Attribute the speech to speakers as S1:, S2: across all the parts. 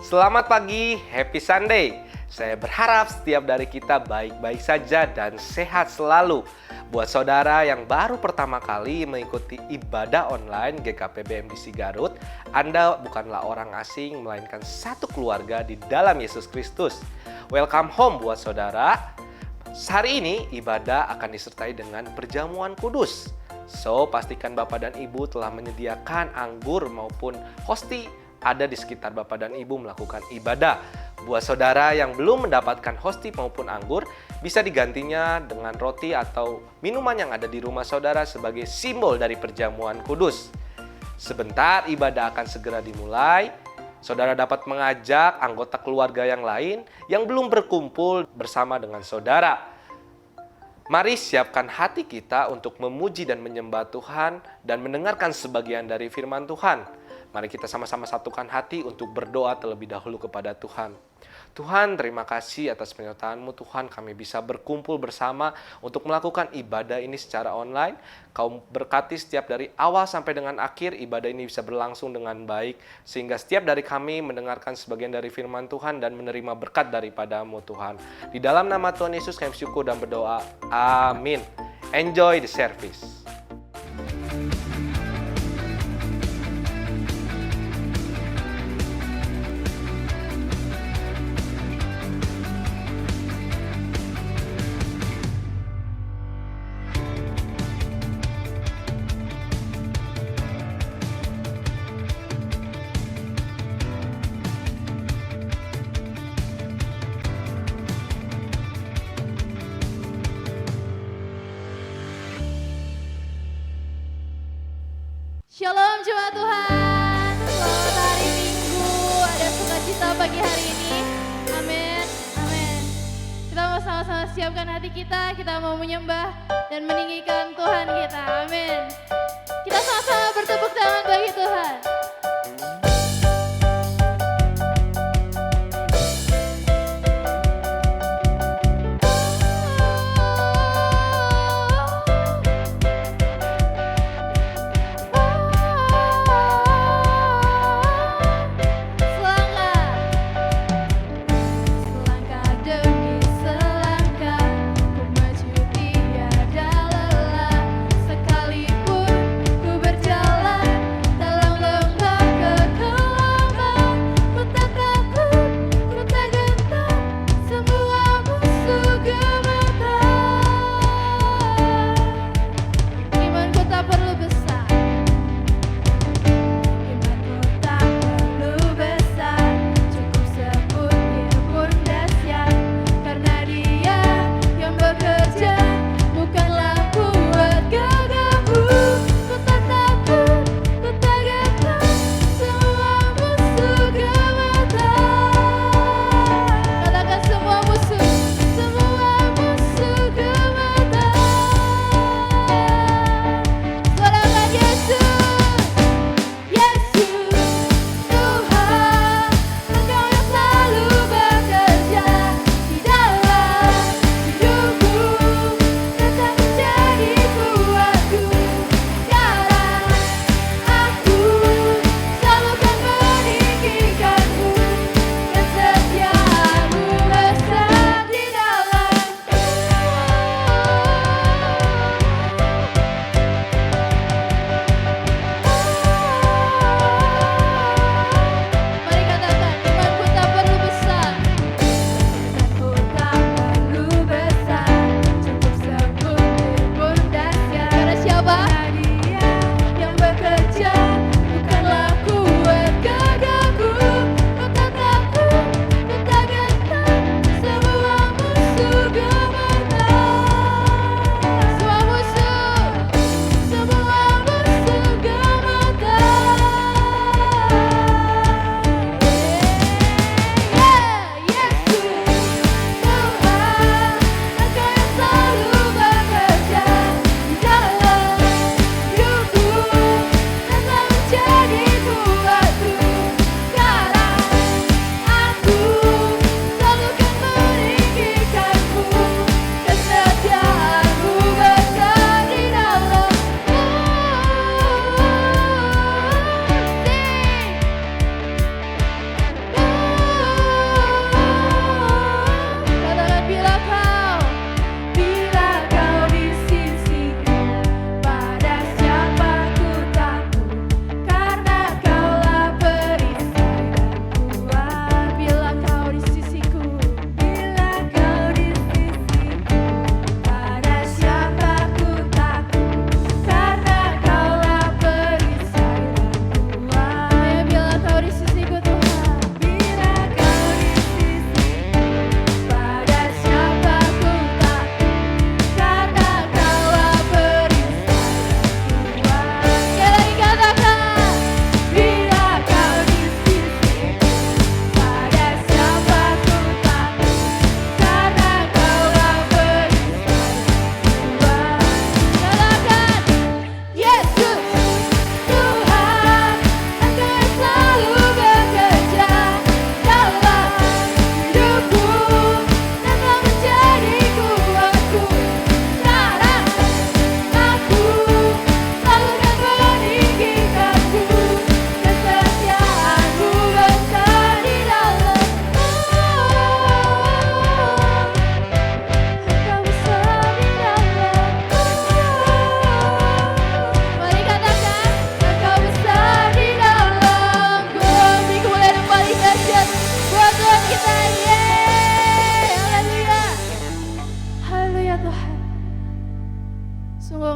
S1: Selamat pagi, happy Sunday. Saya berharap setiap dari kita baik-baik saja dan sehat selalu. Buat saudara yang baru pertama kali mengikuti ibadah online GKP BMDC Garut, Anda bukanlah orang asing, melainkan satu keluarga di dalam Yesus Kristus. Welcome home buat saudara. Hari ini ibadah akan disertai dengan perjamuan kudus. So, pastikan Bapak dan Ibu telah menyediakan anggur maupun hosti ada di sekitar Bapak dan Ibu melakukan ibadah. Buat saudara yang belum mendapatkan hosti maupun anggur, bisa digantinya dengan roti atau minuman yang ada di rumah saudara sebagai simbol dari perjamuan kudus. Sebentar ibadah akan segera dimulai. Saudara dapat mengajak anggota keluarga yang lain yang belum berkumpul bersama dengan saudara. Mari siapkan hati kita untuk memuji dan menyembah Tuhan dan mendengarkan sebagian dari firman Tuhan. Mari kita sama-sama satukan hati untuk berdoa terlebih dahulu kepada Tuhan. Tuhan, terima kasih atas penyertaan-Mu. Tuhan, kami bisa berkumpul bersama untuk melakukan ibadah ini secara online. Kau berkati setiap dari awal sampai dengan akhir, ibadah ini bisa berlangsung dengan baik. Sehingga setiap dari kami mendengarkan sebagian dari firman Tuhan dan menerima berkat daripada-Mu Tuhan. Di dalam nama Tuhan Yesus kami syukur dan berdoa. Amin. Enjoy the service.
S2: Shalom jemaat Tuhan, selamat hari Minggu, ada sukacita pagi hari ini, amin, amin. Kita mau sama-sama siapkan hati kita mau menyembah dan meninggikan Tuhan kita, amin. Kita sama-sama bertepuk tangan bagi Tuhan. Sekalipun ku berjalan dalam lembah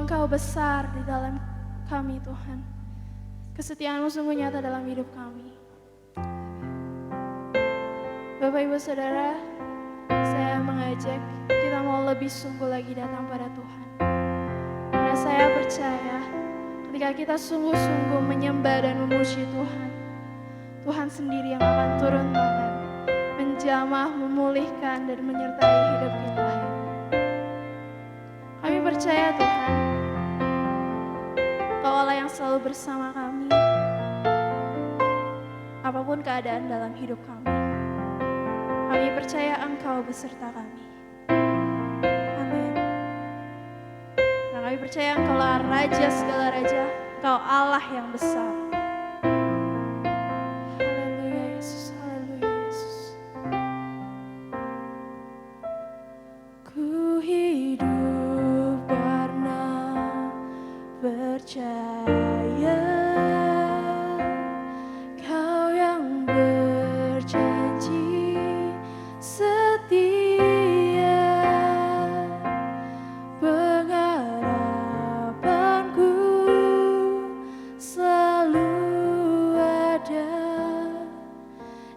S2: Engkau besar di dalam kami Tuhan. Kesetiaan-Mu sungguh nyata dalam hidup kami. Bapak Ibu Saudara, saya mengajak kita mau lebih sungguh lagi datang pada Tuhan. Karena saya percaya ketika kita sungguh-sungguh menyembah dan memuji Tuhan, Tuhan sendiri yang akan turun tangan, menjamah, memulihkan, dan menyertai hidup kita. Kami percaya Tuhan, Kau Allah yang selalu bersama kami, apapun keadaan dalam hidup kami. Kami percaya Engkau beserta kami. Amin. Dan kami percaya Engkaulah Raja segala raja, Engkau Allah yang besar. Haleluya Yesus, haleluya Yesus. Ku hidup karena percaya Kau yang berjanji setia, pengharapanku selalu ada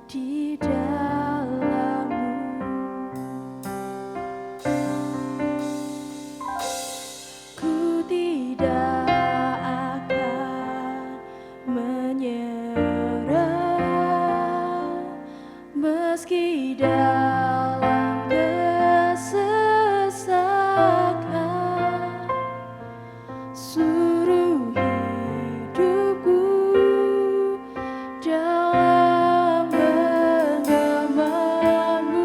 S2: di dalam-Mu. Ku tidak akan menyerah meski dalam kesesakan. Suruh hidupku dalam genggaman-Mu.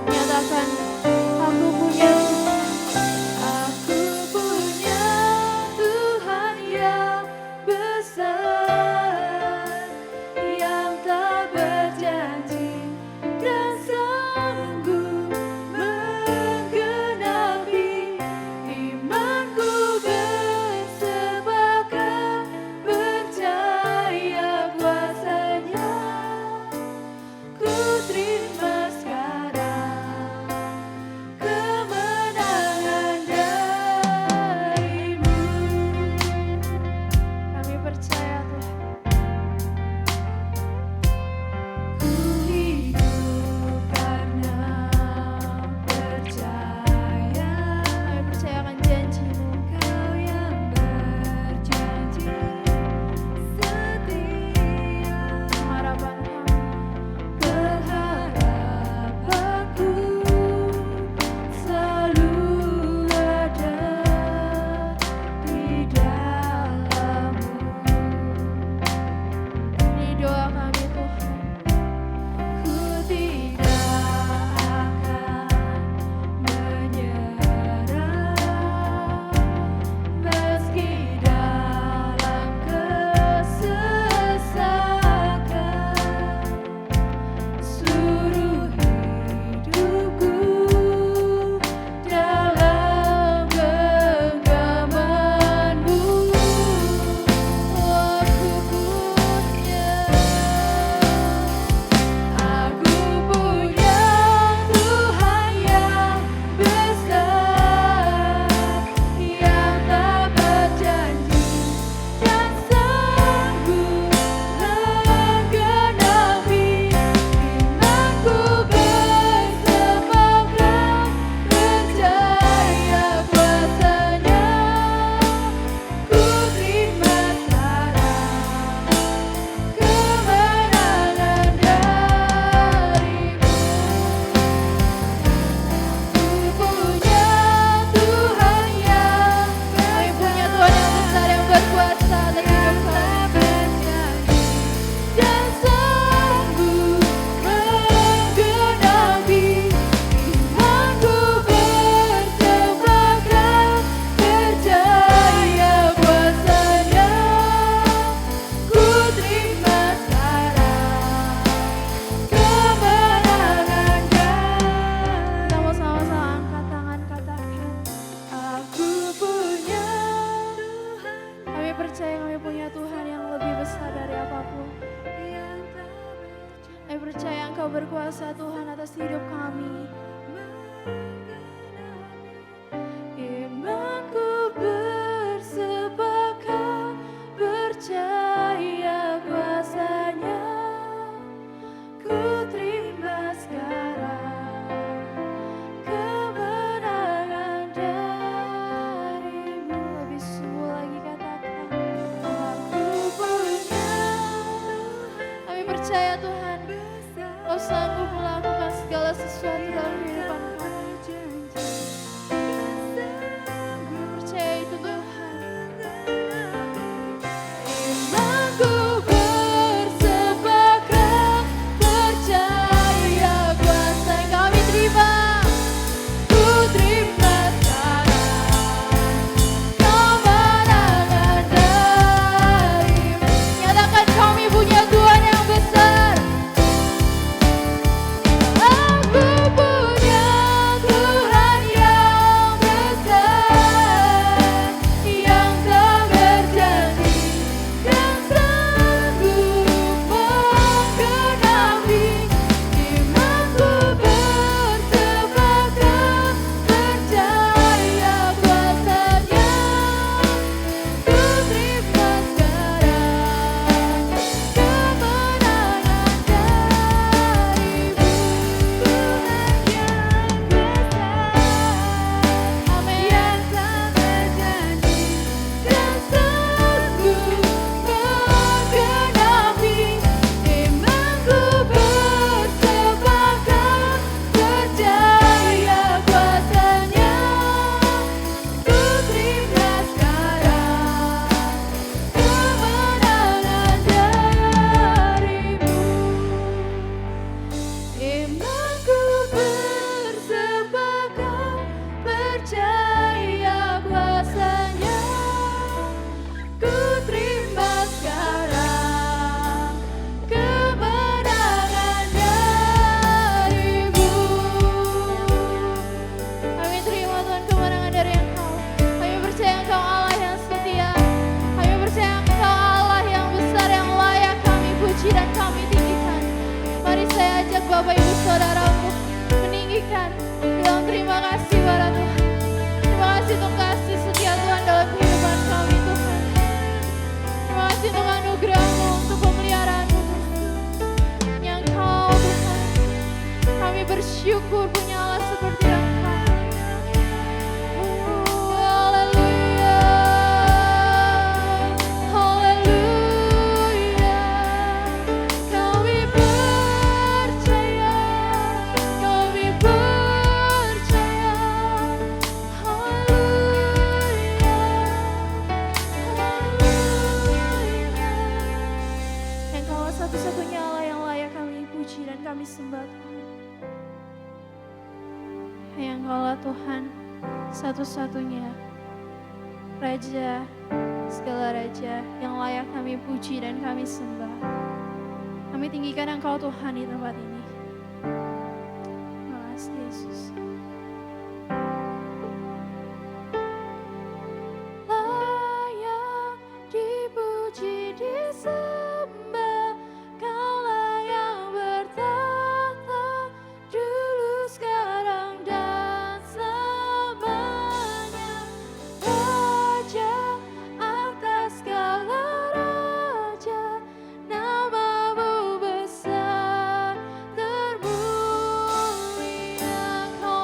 S2: Nyatakan, aku punya Tuhan yang besar, yang tak berjanji dan sanggup menggenapi. Imanku bersepakat percaya kuasa-Nya. Ku terima sekarang kemenangan dari-Mu. Kami percaya Tuhan. Ku hidup karena percaya. Kami percayakan janji-Mu. Kau yang berjanji setia, harapan kami, pengharapanku selalu ada di dalam-Mu. Ini doa kami Tuhan. Ku tidak akan menyerah meski dalam kesesakan. Suruh hidupku dalam genggaman-Mu. Aku punya Tuhan yang besar, yang tak berjanji dan sanggup menggenapi. Imanku bersepakat percaya kuasa-Nya. Ku terima sekarang kemenangan dari-Mu. Ku punya Tuhan yang besar, yang berkuasa atas hidup kami, dan sanggup menggenapi. Imanku bersepakat percaya kuasa-Nya. Ku terima sekarang kemenangan dari-Mu. Kita mau sama-sama angkat tangan, katakan, aku punya Tuhan. Kami percaya kami punya Tuhan yang lebih besar dari apapun. Kami percaya Engkau berkuasa Tuhan atas hidup kami. percaya Tuhan, Kau sanggup melakukan segala sesuatu dalam kehidupan kami. Kami percaya itu Tuhan. Imanku bersepakat percaya kuasa yang kami terima. Ku terima sekarang kemenangan dari-Mu. Nyatakan kami punya Tuhan yang besar. Aku punya Tuhan yang besar, yang tak berjanji dan sanggup menggenapi imanku bersepakat percaya kuasa-Nya. Ku terima sekarang kemenangan dari-Mu, Tuhan yang besar, amin, yang tak berjanji dan sanggup menggenapi imanku bersepakat percaya kuasa-Nya. Ku terima sekarang kemenangan dari-Mu. Imanku bersepakat percaya kuasa-Nya. Ku terima sekarang kemenangan dari-Mu. Kami terima Tuhan kemenangan dari Engkau. Kami percaya Engkau Allah yang setia. Kami percaya Engkau Allah yang besar, yang layak kami puji dan kami tinggikan. Mari saya ajak Bapak Ibu Saudaraku meninggikan dalam terima kasih kepada Tuhan. Terima kasih untuk kasih setia Tuhan dalam kehidupan kami Tuhan. Terima kasih untuk anugerah-Mu, untuk pemeliharaan-Mu Tuhan. Yang Kau Tuhan, kami bersyukur punya Allah seperti Engkau. Haleluya, haleluya. Kami percaya, kami percaya. Haleluya, haleluya. Engkau satu-satunya Allah yang layak kami puji dan kami sembah Tuhan. Yang Engkaulah Tuhan satu-satunya Raja, segala Raja yang layak kami puji dan kami sembah. Kami tinggikan Engkau Tuhan di tempat ini. Terima kasih Yesus. Layak dipuji, disembah, Kaulah yang bertata dulu, sekarang, dan selamanya. Raja atas segala raja, nama-Mu besar termulia. Kau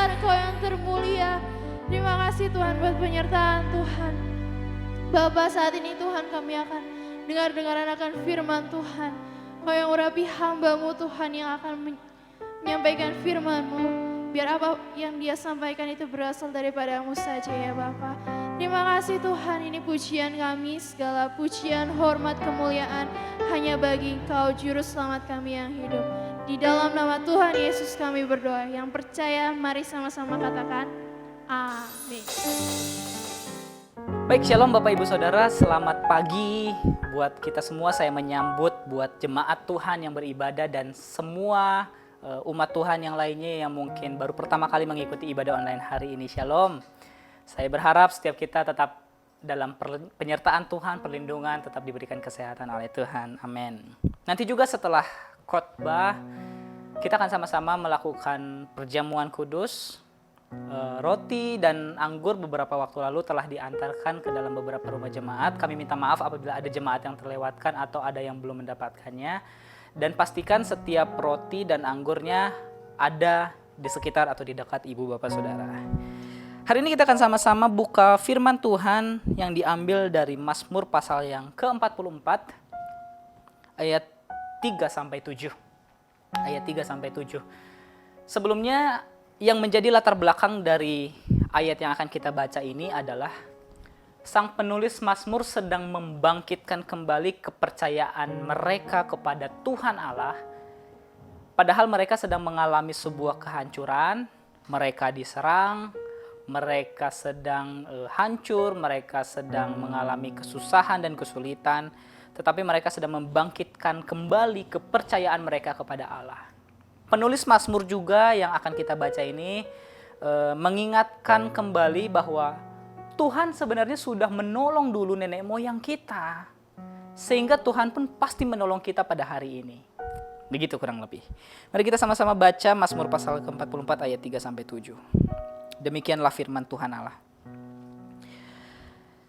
S2: Tuhan, Engkau yang termulia. Terima kasih Tuhan buat penyertaan Tuhan. Bapa, saat ini Tuhan kami akan dengar-dengaran akan firman Tuhan. Kau yang urapi hamba-Mu Tuhan yang akan menyampaikan firman-Mu. Biar apa yang dia sampaikan itu berasal daripada-Mu saja ya Bapa. Terima kasih Tuhan, ini pujian kami, segala pujian, hormat, kemuliaan hanya bagi Engkau Juru Selamat kami yang hidup. Di dalam nama Tuhan Yesus kami berdoa. Yang percaya mari sama-sama katakan amin.
S3: Baik, shalom Bapak Ibu Saudara, selamat pagi buat kita semua. Saya menyambut buat jemaat Tuhan yang beribadah dan semua umat Tuhan yang lainnya yang mungkin baru pertama kali mengikuti ibadah online hari ini. Shalom. Saya berharap setiap kita tetap dalam penyertaan Tuhan, perlindungan, tetap diberikan kesehatan oleh Tuhan. Amin. Nanti juga setelah khotbah, kita akan sama-sama melakukan perjamuan kudus. Roti dan anggur beberapa waktu lalu telah diantarkan ke dalam beberapa rumah jemaat. Kami minta maaf apabila ada jemaat yang terlewatkan atau ada yang belum mendapatkannya. Dan pastikan setiap roti dan anggurnya ada di sekitar atau di dekat ibu bapak saudara. Hari ini kita akan sama-sama buka firman Tuhan yang diambil dari Mazmur pasal yang ke-44 ayat 3-7. Ayat 3-7. Sebelumnya, yang menjadi latar belakang dari ayat yang akan kita baca ini adalah sang penulis Mazmur sedang membangkitkan kembali kepercayaan mereka kepada Tuhan Allah. Padahal mereka sedang mengalami sebuah kehancuran, mereka diserang, mereka sedang hancur, mereka sedang mengalami kesusahan dan kesulitan, tetapi mereka sedang membangkitkan kembali kepercayaan mereka kepada Allah. Penulis Mazmur juga yang akan kita baca ini mengingatkan kembali bahwa Tuhan sebenarnya sudah menolong dulu nenek moyang kita. Sehingga Tuhan pun pasti menolong kita pada hari ini. Begitu kurang lebih. Mari kita sama-sama baca Mazmur pasal ke-44 ayat 3-7. Demikianlah firman Tuhan Allah.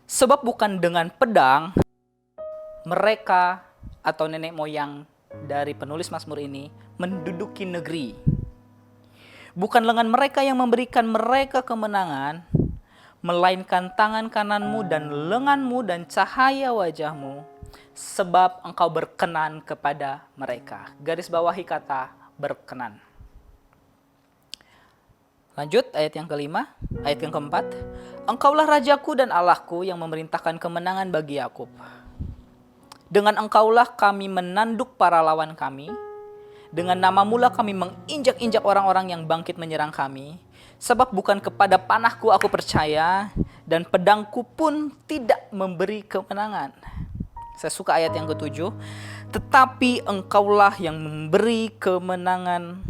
S3: Sebab bukan dengan pedang mereka atau nenek moyang dari penulis Mazmur ini menduduki negeri. Bukan lengan mereka yang memberikan mereka kemenangan, melainkan tangan kananmu dan lenganmu dan cahaya wajahmu, sebab engkau berkenan kepada mereka. Garis bawahi kata berkenan. Lanjut ayat yang kelima, ayat yang keempat. Engkaulah rajaku dan Allahku yang memerintahkan kemenangan bagi Yakub. Dengan engkaulah kami menanduk para lawan kami. Dengan namamu lah kami menginjak-injak orang-orang yang bangkit menyerang kami. Sebab bukan kepada panahku aku percaya, dan pedangku pun tidak memberi kemenangan. Saya suka ayat yang ketujuh. Tetapi engkaulah yang memberi kemenangan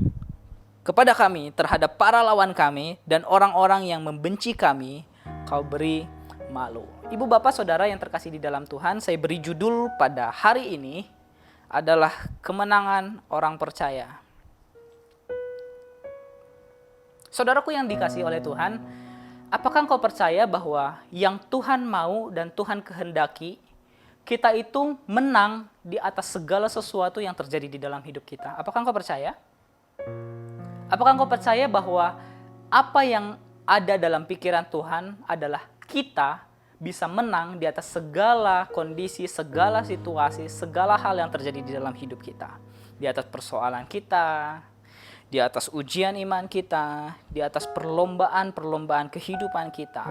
S3: kepada kami terhadap para lawan kami, dan orang-orang yang membenci kami kau beri malu. Ibu bapak saudara yang terkasih di dalam Tuhan, saya beri judul pada hari ini adalah kemenangan orang percaya. Saudaraku yang dikasihi oleh Tuhan, apakah engkau percaya bahwa yang Tuhan mau dan Tuhan kehendaki, kita itu menang di atas segala sesuatu yang terjadi di dalam hidup kita? Apakah engkau percaya? Apakah engkau percaya bahwa apa yang ada dalam pikiran Tuhan adalah kita bisa menang di atas segala kondisi, segala situasi, segala hal yang terjadi di dalam hidup kita. Di atas persoalan kita, di atas ujian iman kita, di atas perlombaan-perlombaan kehidupan kita.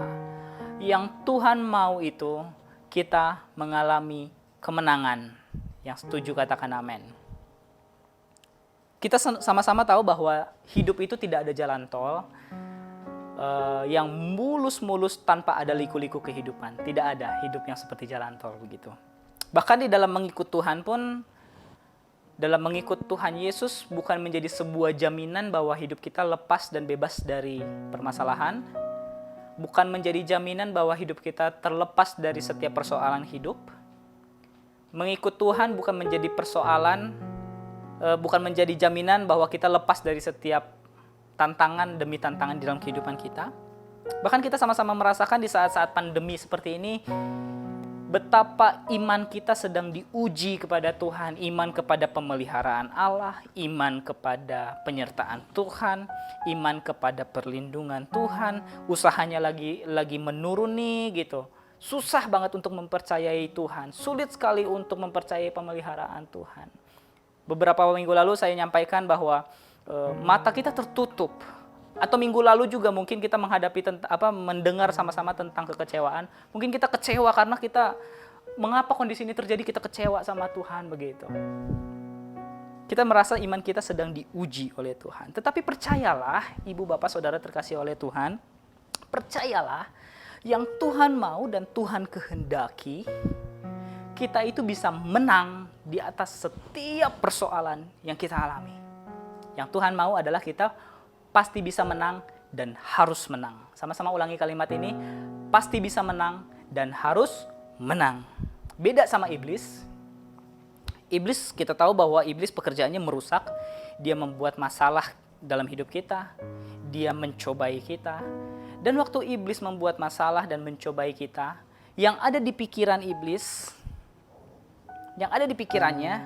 S3: Yang Tuhan mau itu kita mengalami kemenangan. Yang setuju katakan amin. Kita sama-sama tahu bahwa hidup itu tidak ada jalan tol yang mulus-mulus tanpa ada liku-liku kehidupan. Tidak ada hidup yang seperti jalan tol begitu. Bahkan di dalam mengikut Tuhan pun, dalam mengikut Tuhan Yesus bukan menjadi sebuah jaminan bahwa hidup kita lepas dan bebas dari permasalahan. Bukan menjadi jaminan bahwa hidup kita terlepas dari setiap persoalan hidup. Mengikut Tuhan bukan menjadi bukan menjadi jaminan bahwa kita lepas dari setiap tantangan demi tantangan di dalam kehidupan kita. Bahkan kita sama-sama merasakan di saat-saat pandemi seperti ini, betapa iman kita sedang diuji kepada Tuhan, iman kepada pemeliharaan Allah, iman kepada penyertaan Tuhan, iman kepada perlindungan Tuhan, usahanya lagi menurun nih gitu. Susah banget untuk mempercayai Tuhan, sulit sekali untuk mempercayai pemeliharaan Tuhan. Beberapa minggu lalu saya nyampaikan bahwa mata kita tertutup. Atau minggu lalu juga mungkin kita mendengar sama-sama tentang kekecewaan. Mungkin kita kecewa karena mengapa kondisi ini terjadi, kita kecewa sama Tuhan begitu. Kita merasa iman kita sedang diuji oleh Tuhan. Tetapi percayalah, ibu bapak saudara terkasih oleh Tuhan, percayalah yang Tuhan mau dan Tuhan kehendaki, kita itu bisa menang di atas setiap persoalan yang kita alami. Yang Tuhan mau adalah kita pasti bisa menang dan harus menang. Sama-sama ulangi kalimat ini, pasti bisa menang dan harus menang. Beda sama iblis. Iblis, kita tahu bahwa iblis pekerjaannya merusak. Dia membuat masalah dalam hidup kita. Dia mencobai kita. Dan waktu iblis membuat masalah dan mencobai kita, yang ada di pikiran iblis, yang ada di pikirannya,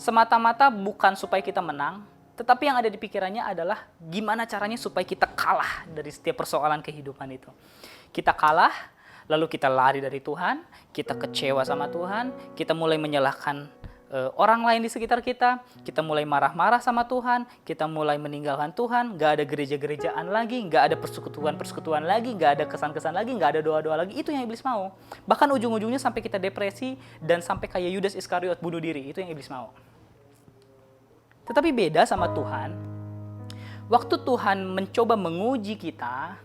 S3: semata-mata bukan supaya kita menang, tetapi yang ada di pikirannya adalah gimana caranya supaya kita kalah dari setiap persoalan kehidupan itu. Kita kalah, lalu kita lari dari Tuhan, kita kecewa sama Tuhan, kita mulai menyalahkan orang lain di sekitar kita mulai marah-marah sama Tuhan, kita mulai meninggalkan Tuhan, gak ada gereja-gerejaan lagi, gak ada persekutuan-persekutuan lagi, gak ada kesan-kesan lagi, gak ada doa-doa lagi. Itu yang iblis mau. Bahkan ujung-ujungnya sampai kita depresi dan sampai kayak Yudas Iskariot bunuh diri. Itu yang iblis mau. Tetapi beda sama Tuhan, waktu Tuhan mencoba menguji kita,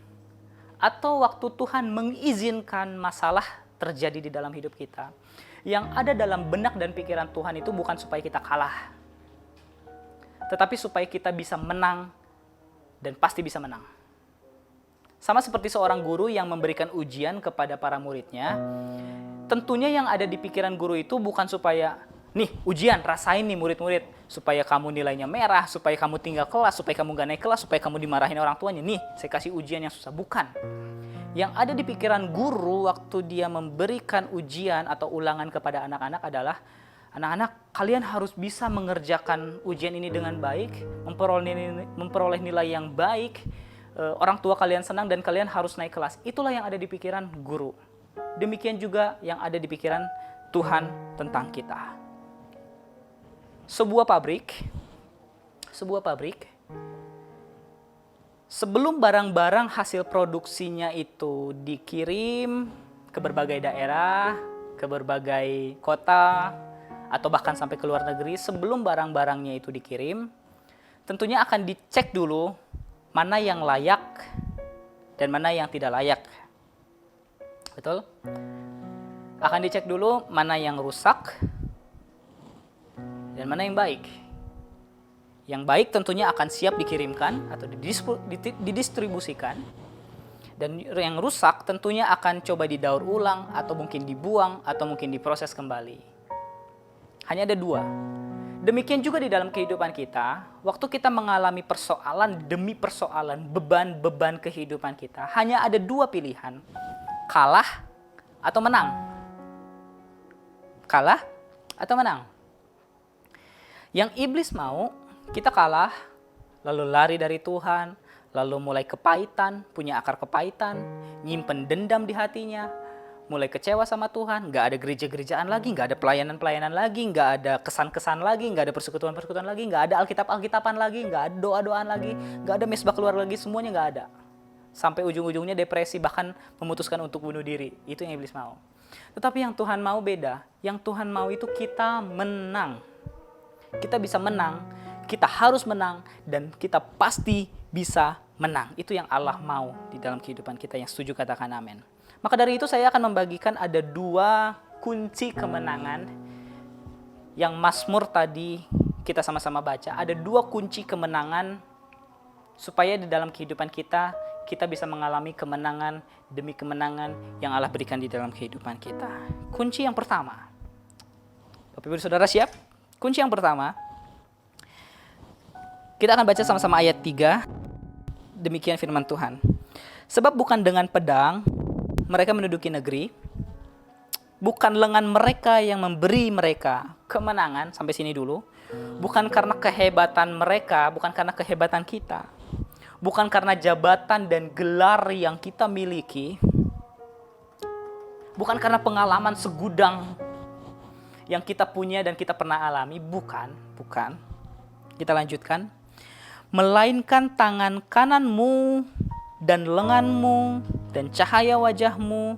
S3: atau waktu Tuhan mengizinkan masalah terjadi di dalam hidup kita, yang ada dalam benak dan pikiran Tuhan itu bukan supaya kita kalah, tetapi supaya kita bisa menang dan pasti bisa menang. Sama seperti seorang guru yang memberikan ujian kepada para muridnya, tentunya yang ada di pikiran guru itu bukan supaya, nih ujian, rasain nih murid-murid, supaya kamu nilainya merah, supaya kamu tinggal kelas, supaya kamu gak naik kelas, supaya kamu dimarahin orang tuanya. Nih, saya kasih ujian yang susah. Bukan. Yang ada di pikiran guru waktu dia memberikan ujian atau ulangan kepada anak-anak adalah, anak-anak, kalian harus bisa mengerjakan ujian ini dengan baik, memperoleh nilai yang baik, orang tua kalian senang dan kalian harus naik kelas. Itulah yang ada di pikiran guru. Demikian juga yang ada di pikiran Tuhan tentang kita. Sebuah pabrik, sebelum barang-barang hasil produksinya itu dikirim ke berbagai daerah, ke berbagai kota, atau bahkan sampai ke luar negeri, sebelum barang-barangnya itu dikirim, tentunya akan dicek dulu mana yang layak dan mana yang tidak layak. Betul? Akan dicek dulu mana yang rusak dan mana yang baik. Yang baik tentunya akan siap dikirimkan atau didistribusikan. Dan yang rusak tentunya akan coba didaur ulang atau mungkin dibuang atau mungkin diproses kembali. Hanya ada dua. Demikian juga di dalam kehidupan kita, waktu kita mengalami persoalan demi persoalan, beban-beban kehidupan kita, hanya ada dua pilihan. Kalah atau menang. Kalah atau menang. Yang iblis mau, kita kalah, lalu lari dari Tuhan, lalu mulai kepahitan, punya akar kepahitan, nyimpen dendam di hatinya, mulai kecewa sama Tuhan, gak ada gereja-gerejaan lagi, gak ada pelayanan-pelayanan lagi, gak ada kesan-kesan lagi, gak ada persekutuan-persekutuan lagi, gak ada Alkitab-Alkitaban lagi, gak ada doa-doaan lagi, gak ada mesbah keluar lagi, semuanya gak ada. Sampai ujung-ujungnya depresi, bahkan memutuskan untuk bunuh diri. Itu yang iblis mau. Tetapi yang Tuhan mau beda. Yang Tuhan mau itu kita menang. Kita bisa menang, kita harus menang, dan kita pasti bisa menang. Itu yang Allah mau di dalam kehidupan kita. Yang setuju katakan amin. Maka dari itu saya akan membagikan ada dua kunci kemenangan yang Mazmur tadi kita sama-sama baca. Ada dua kunci kemenangan supaya di dalam kehidupan kita bisa mengalami kemenangan demi kemenangan yang Allah berikan di dalam kehidupan kita. Kunci yang pertama. Bapak Ibu Saudara siap? Kunci yang pertama, kita akan baca sama-sama ayat 3. Demikian firman Tuhan. Sebab bukan dengan pedang mereka menduduki negeri, Bukan lengan mereka yang memberi mereka kemenangan, sampai sini dulu. Bukan karena kehebatan mereka, bukan karena kehebatan kita. Bukan karena jabatan dan gelar yang kita miliki. Bukan karena pengalaman segudang yang kita punya dan kita pernah alami. Bukan. Kita lanjutkan. Melainkan tangan kananmu dan lenganmu dan cahaya wajahmu.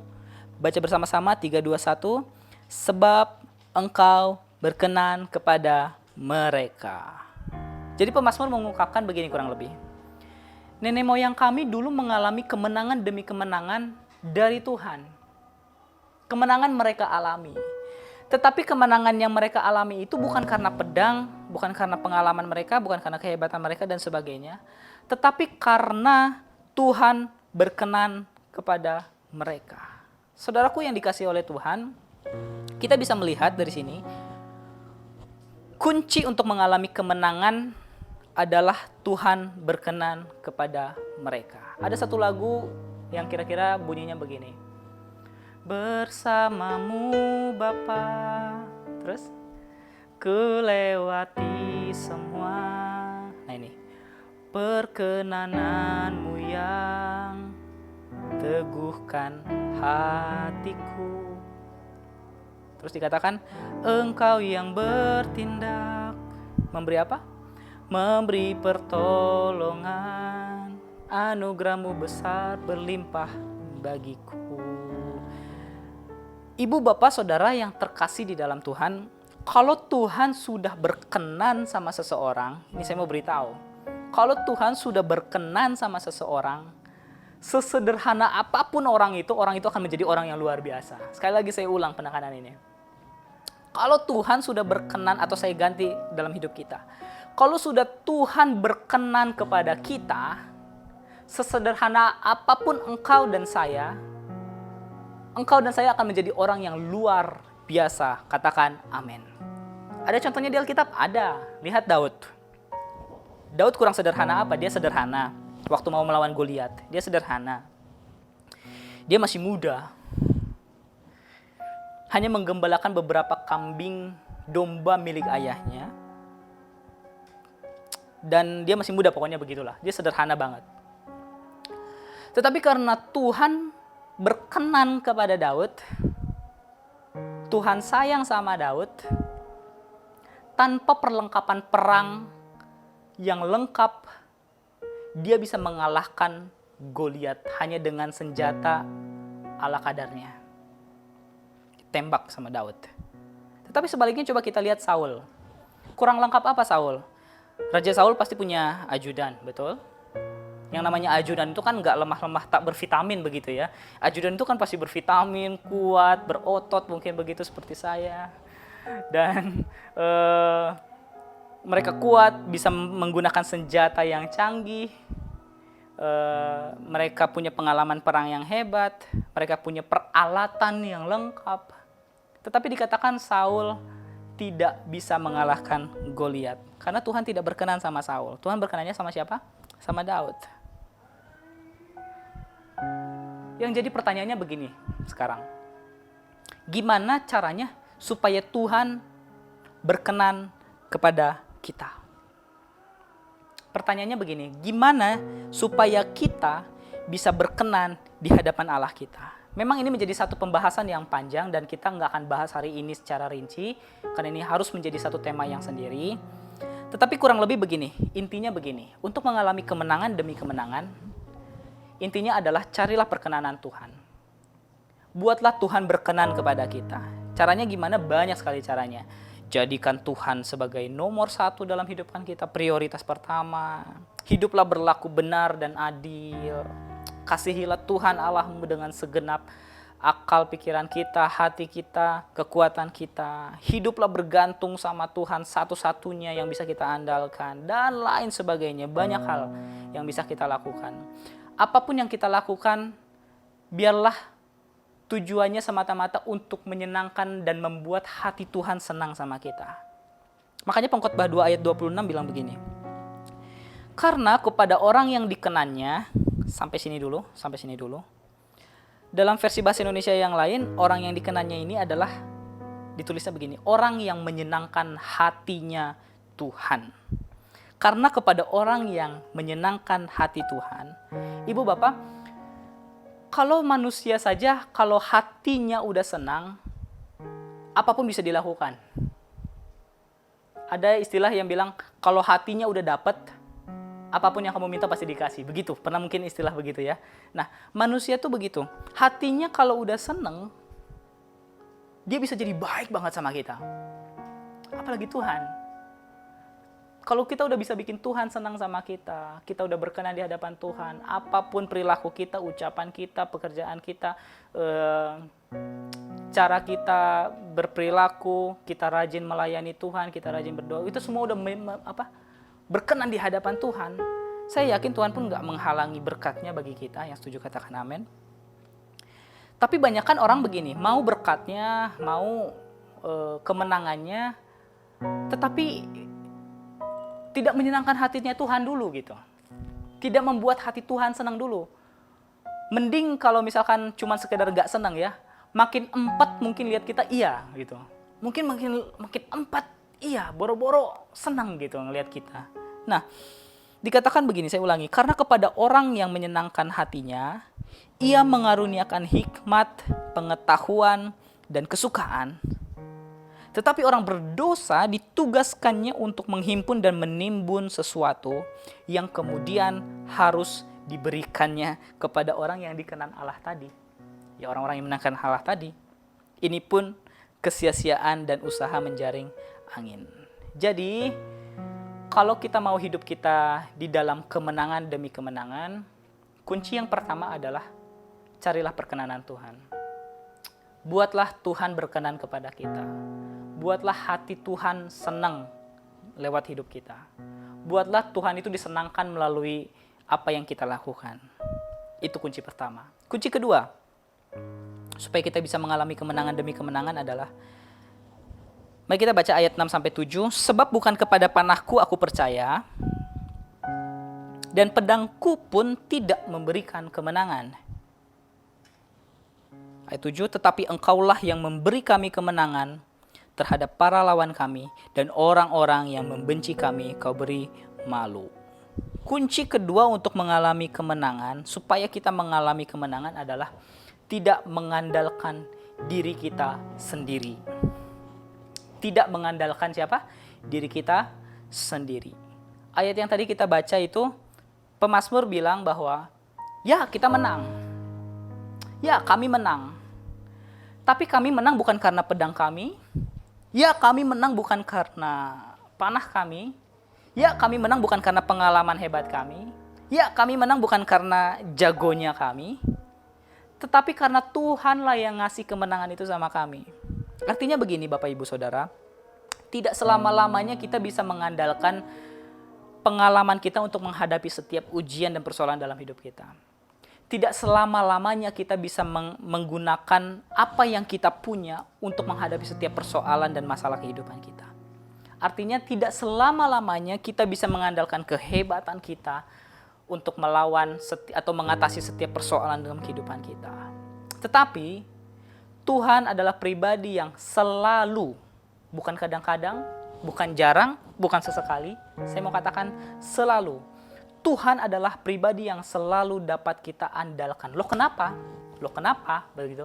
S3: Baca bersama-sama 3, 2, 1. Sebab engkau berkenan kepada mereka. Jadi pemazmur mengungkapkan begini kurang lebih. Nenek moyang kami dulu mengalami kemenangan demi kemenangan dari Tuhan. Kemenangan mereka alami. Tetapi kemenangan yang mereka alami itu bukan karena pedang, bukan karena pengalaman mereka, bukan karena kehebatan mereka dan sebagainya. Tetapi karena Tuhan berkenan kepada mereka. Saudaraku yang dikasihi oleh Tuhan, kita bisa melihat dari sini, kunci untuk mengalami kemenangan adalah Tuhan berkenan kepada mereka. Ada satu lagu yang kira-kira bunyinya begini. Bersamamu Bapa, terus ku lewati semua. Nah ini, perkenananmu yang teguhkan hatiku. Terus dikatakan, engkau yang bertindak, memberi apa? Memberi pertolongan, anugerahmu besar berlimpah bagiku. Ibu, bapak, saudara yang terkasih di dalam Tuhan, kalau Tuhan sudah berkenan sama seseorang, ini saya mau beritahu, kalau Tuhan sudah berkenan sama seseorang, sesederhana apapun orang itu akan menjadi orang yang luar biasa. Sekali lagi saya ulang penekanan ini. Kalau Tuhan sudah berkenan, atau saya ganti dalam hidup kita, kalau sudah Tuhan berkenan kepada kita, sesederhana apapun engkau dan saya akan menjadi orang yang luar biasa. Katakan amin. Ada contohnya di Alkitab? Ada. Lihat Daud. Daud kurang sederhana apa? Dia sederhana. Waktu mau melawan Goliat, dia sederhana. Dia masih muda. Hanya menggembalakan beberapa kambing domba milik ayahnya. Dan dia masih muda, pokoknya begitulah. Dia sederhana banget. Tetapi karena Tuhan berkenan kepada Daud, Tuhan sayang sama Daud, tanpa perlengkapan perang yang lengkap, dia bisa mengalahkan Goliat hanya dengan senjata ala kadarnya. Tembak sama Daud. Tetapi sebaliknya coba kita lihat Saul. Kurang lengkap apa Saul? Raja Saul pasti punya ajudan, betul? Yang namanya ajudan itu kan nggak lemah-lemah tak bervitamin begitu ya. Ajudan itu kan pasti bervitamin, kuat, berotot, mungkin begitu seperti saya. Dan mereka kuat, bisa menggunakan senjata yang canggih. Mereka punya pengalaman perang yang hebat. Mereka punya peralatan yang lengkap. Tetapi dikatakan Saul tidak bisa mengalahkan Goliat. Karena Tuhan tidak berkenan sama Saul. Tuhan berkenannya sama siapa? Sama Daud. Yang jadi pertanyaannya begini sekarang. Gimana caranya supaya Tuhan berkenan kepada kita? Pertanyaannya begini, gimana supaya kita bisa berkenan di hadapan Allah kita? Memang ini menjadi satu pembahasan yang panjang dan kita nggak akan bahas hari ini secara rinci, karena ini harus menjadi satu tema yang sendiri. Tetapi kurang lebih begini, intinya begini, untuk mengalami kemenangan demi kemenangan, intinya adalah carilah perkenanan Tuhan. Buatlah Tuhan berkenan kepada kita. Caranya gimana? Banyak sekali caranya. Jadikan Tuhan sebagai nomor 1 dalam hidupan kita, prioritas pertama. Hiduplah berlaku benar dan adil. Kasihilah Tuhan Allahmu dengan segenap akal pikiran kita, hati kita, kekuatan kita. Hiduplah bergantung sama Tuhan satu-satunya yang bisa kita andalkan. Dan lain sebagainya, banyak hal yang bisa kita lakukan. Apapun yang kita lakukan, biarlah tujuannya semata-mata untuk menyenangkan dan membuat hati Tuhan senang sama kita. Makanya Pengkhotbah 2 ayat 26 bilang begini. Karena kepada orang yang dikenannya, sampai sini dulu. Dalam versi bahasa Indonesia yang lain, orang yang dikenannya ini adalah, ditulisnya begini, orang yang menyenangkan hatinya Tuhan. Karena kepada orang yang menyenangkan hati Tuhan, Ibu Bapak, kalau manusia saja, kalau hatinya udah senang, apapun bisa dilakukan. Ada istilah yang bilang, kalau hatinya udah dapet, apapun yang kamu minta pasti dikasih. Begitu, pernah mungkin istilah begitu ya. Nah, manusia tuh begitu. Hatinya kalau udah seneng, dia bisa jadi baik banget sama kita. Apalagi Tuhan. Kalau kita udah bisa bikin Tuhan senang sama kita, kita udah berkenan di hadapan Tuhan, apapun perilaku kita, ucapan kita, pekerjaan kita, cara kita berperilaku, kita rajin melayani Tuhan, kita rajin berdoa, itu semua udah berkenan di hadapan Tuhan. Saya yakin Tuhan pun nggak menghalangi berkatnya bagi kita. Yang setuju katakan amin. Tapi banyak kan orang begini, mau berkatnya, mau kemenangannya, tetapi tidak menyenangkan hatinya Tuhan dulu gitu. Tidak membuat hati Tuhan senang dulu. Mending kalau misalkan cuma sekedar gak senang ya, makin empat mungkin lihat kita iya gitu. Mungkin makin empat iya, boro-boro senang gitu ngelihat kita. Nah, dikatakan begini, saya ulangi, karena kepada orang yang menyenangkan hatinya, ia mengaruniakan hikmat, pengetahuan, dan kesukaan. Tetapi orang berdosa ditugaskannya untuk menghimpun dan menimbun sesuatu yang kemudian harus diberikannya kepada orang yang dikenan Allah tadi. Ya, orang-orang yang menyenangkan Allah tadi. Ini pun kesia-siaan dan usaha menjaring angin. Jadi, kalau kita mau hidup kita di dalam kemenangan demi kemenangan, kunci yang pertama adalah carilah perkenanan Tuhan. Buatlah Tuhan berkenan kepada kita. Buatlah hati Tuhan senang lewat hidup kita. Buatlah Tuhan itu disenangkan melalui apa yang kita lakukan. Itu kunci pertama. Kunci kedua, supaya kita bisa mengalami kemenangan demi kemenangan adalah, mari kita baca ayat 6-7. Sebab bukan kepada panahku aku percaya, dan pedangku pun tidak memberikan kemenangan. Ayat 7, tetapi engkaulah yang memberi kami kemenangan terhadap para lawan kami, dan orang-orang yang membenci kami kau beri malu. Kunci kedua untuk mengalami kemenangan, supaya kita mengalami kemenangan adalah tidak mengandalkan diri kita sendiri. Tidak mengandalkan siapa? Diri kita sendiri. Ayat yang tadi kita baca itu, pemazmur bilang bahwa, ya kita menang. Ya kami menang. Tapi kami menang bukan karena pedang kami. Ya kami menang bukan karena panah kami. Ya kami menang bukan karena pengalaman hebat kami. Ya kami menang bukan karena jagonya kami. Tetapi karena Tuhanlah yang ngasih kemenangan itu sama kami. Artinya begini Bapak Ibu Saudara, tidak selama-lamanya kita bisa mengandalkan pengalaman kita untuk menghadapi setiap ujian dan persoalan dalam hidup kita. Tidak selama-lamanya kita bisa menggunakan apa yang kita punya untuk menghadapi setiap persoalan dan masalah kehidupan kita. Artinya tidak selama-lamanya kita bisa mengandalkan kehebatan kita untuk melawan atau mengatasi setiap persoalan dalam kehidupan kita. Tetapi Tuhan adalah pribadi yang selalu, bukan kadang-kadang, bukan jarang, bukan sesekali, saya mau katakan selalu. Tuhan adalah pribadi yang selalu dapat kita andalkan. Loh kenapa? Begitu.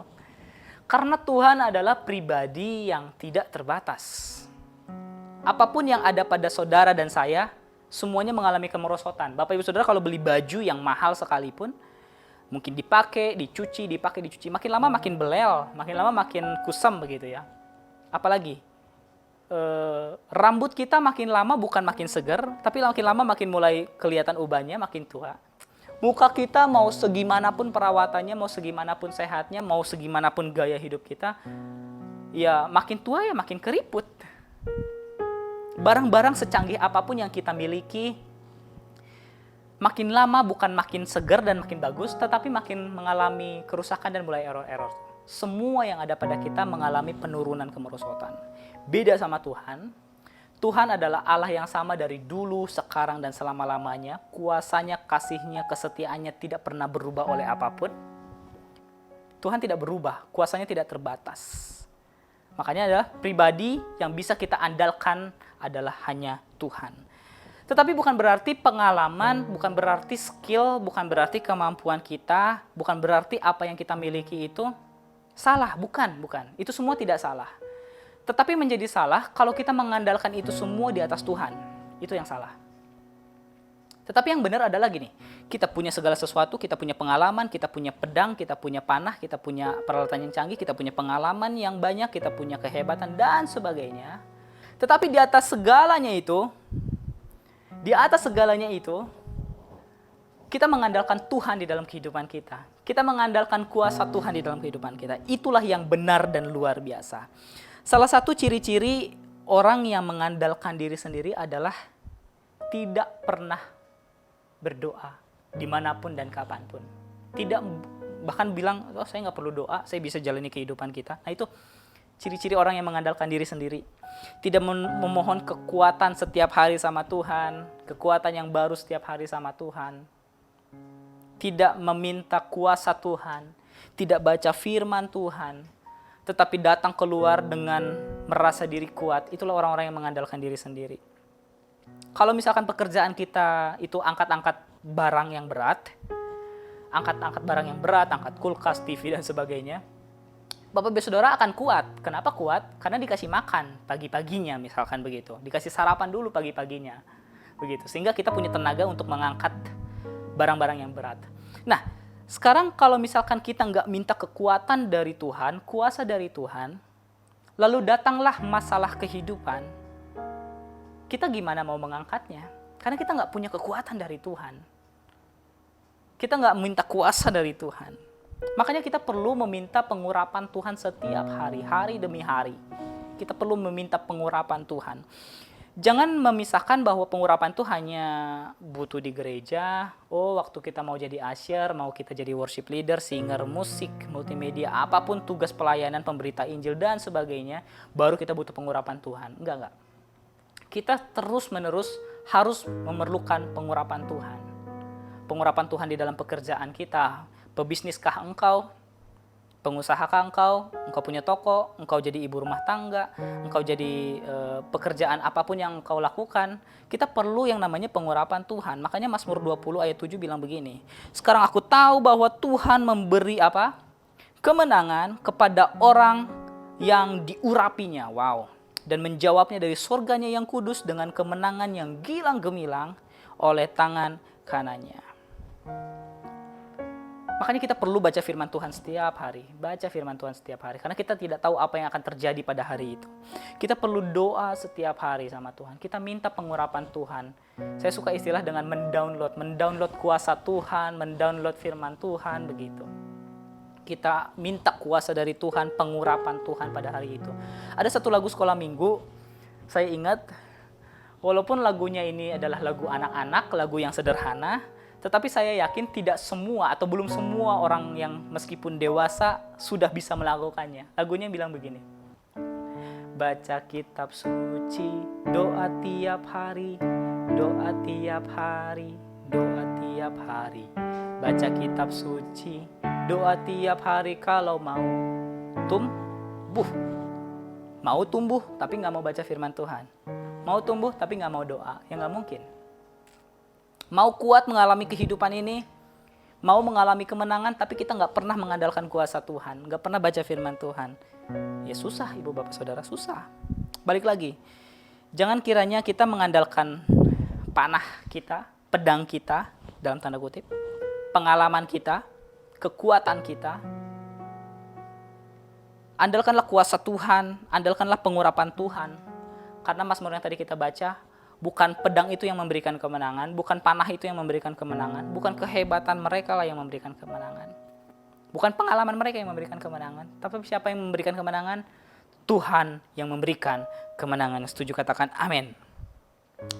S3: Karena Tuhan adalah pribadi yang tidak terbatas. Apapun yang ada pada saudara dan saya, semuanya mengalami kemerosotan. Bapak Ibu Saudara kalau beli baju yang mahal sekalipun, mungkin dipakai, dicuci, makin lama makin belel, makin lama makin kusam begitu ya. Apalagi rambut kita makin lama bukan makin segar, tapi makin lama makin mulai kelihatan ubannya, makin tua. Muka kita mau segimanapun perawatannya, mau segimanapun sehatnya, mau segimanapun gaya hidup kita, ya makin tua ya makin keriput. Barang-barang secanggih apapun yang kita miliki, makin lama bukan makin segar dan makin bagus, tetapi makin mengalami kerusakan dan mulai error-error. Semua yang ada pada kita mengalami penurunan kemerosotan. Beda sama Tuhan. Tuhan adalah Allah yang sama dari dulu, sekarang, dan selama-lamanya. Kuasanya, kasihnya, kesetiaannya tidak pernah berubah oleh apapun. Tuhan tidak berubah, kuasanya tidak terbatas. Makanya adalah pribadi yang bisa kita andalkan adalah hanya Tuhan. Tetapi bukan berarti pengalaman, bukan berarti skill, bukan berarti kemampuan kita, bukan berarti apa yang kita miliki itu salah, bukan. Itu semua tidak salah. Tetapi menjadi salah kalau kita mengandalkan itu semua di atas Tuhan. Itu yang salah. Tetapi yang benar adalah gini, kita punya segala sesuatu, kita punya pengalaman, kita punya pedang, kita punya panah, kita punya peralatan yang canggih, kita punya pengalaman yang banyak, kita punya kehebatan dan sebagainya. Tetapi di atas segalanya itu, kita mengandalkan Tuhan di dalam kehidupan kita. Kita mengandalkan kuasa Tuhan di dalam kehidupan kita. Itulah yang benar dan luar biasa. Salah satu ciri-ciri orang yang mengandalkan diri sendiri adalah tidak pernah berdoa dimanapun dan kapanpun. Tidak bahkan bilang, oh saya nggak perlu doa, saya bisa jalani kehidupan kita. Nah itu ciri-ciri orang yang mengandalkan diri sendiri. Tidak memohon kekuatan setiap hari sama Tuhan, kekuatan yang baru setiap hari sama Tuhan. Tidak meminta kuasa Tuhan, tidak baca firman Tuhan, tetapi datang keluar dengan merasa diri kuat. Itulah orang-orang yang mengandalkan diri sendiri. Kalau misalkan pekerjaan kita itu angkat-angkat barang yang berat, angkat kulkas, TV dan sebagainya, Bapak Ibu Saudara akan kuat. Kenapa kuat? Karena dikasih makan pagi-paginya misalkan begitu. Dikasih sarapan dulu pagi-paginya. Begitu. Sehingga kita punya tenaga untuk mengangkat barang-barang yang berat. Nah, sekarang kalau misalkan kita nggak minta kekuatan dari Tuhan, kuasa dari Tuhan, lalu datanglah masalah kehidupan, kita gimana mau mengangkatnya? Karena kita nggak punya kekuatan dari Tuhan. Kita nggak minta kuasa dari Tuhan. Makanya kita perlu meminta pengurapan Tuhan setiap hari, hari demi hari. Kita perlu meminta pengurapan Tuhan. Jangan memisahkan bahwa pengurapan itu hanya butuh di gereja. Oh, waktu kita mau jadi usher, mau kita jadi worship leader, singer, musik, multimedia, apapun tugas pelayanan, pemberita Injil dan sebagainya, baru kita butuh pengurapan Tuhan. Enggak. Kita terus-menerus harus memerlukan pengurapan Tuhan. Pengurapan Tuhan di dalam pekerjaan kita. Pebisniskah engkau? Pengusahakah engkau? Engkau punya toko, engkau jadi ibu rumah tangga, engkau jadi pekerjaan apapun yang engkau lakukan, kita perlu yang namanya pengurapan Tuhan. Makanya Mazmur 20 ayat 7 bilang begini, sekarang aku tahu bahwa Tuhan memberi apa? Kemenangan kepada orang yang diurapinya. Wow. Dan menjawabnya dari surganya yang kudus dengan kemenangan yang gilang gemilang oleh tangan kanannya. Makanya kita perlu baca firman Tuhan setiap hari. Baca firman Tuhan setiap hari. Karena kita tidak tahu apa yang akan terjadi pada hari itu. Kita perlu doa setiap hari sama Tuhan. Kita minta pengurapan Tuhan. Saya suka istilah dengan mendownload kuasa Tuhan, mendownload firman Tuhan, begitu. Kita minta kuasa dari Tuhan, pengurapan Tuhan pada hari itu. Ada satu lagu sekolah minggu, saya ingat, walaupun lagunya ini adalah lagu anak-anak, lagu yang sederhana, tetapi saya yakin tidak semua atau belum semua orang yang meskipun dewasa sudah bisa melakukannya. Lagunya bilang begini, baca kitab suci, doa tiap hari, doa tiap hari, doa tiap hari. Baca kitab suci, doa tiap hari kalau mau tumbuh. Mau tumbuh tapi nggak mau baca firman Tuhan. Mau tumbuh tapi nggak mau doa, ya nggak mungkin. Mau kuat mengalami kehidupan ini, mau mengalami kemenangan tapi kita nggak pernah mengandalkan kuasa Tuhan, nggak pernah baca firman Tuhan. Ya susah ibu bapak saudara, susah. Balik lagi, jangan kiranya kita mengandalkan panah kita, pedang kita, dalam tanda kutip, pengalaman kita, kekuatan kita. Andalkanlah kuasa Tuhan, andalkanlah pengurapan Tuhan. Karena Mazmur yang tadi kita baca, bukan pedang itu yang memberikan kemenangan, bukan panah itu yang memberikan kemenangan, bukan kehebatan mereka lah yang memberikan kemenangan. Bukan pengalaman mereka yang memberikan kemenangan, tapi siapa yang memberikan kemenangan? Tuhan yang memberikan kemenangan. Setuju katakan amin.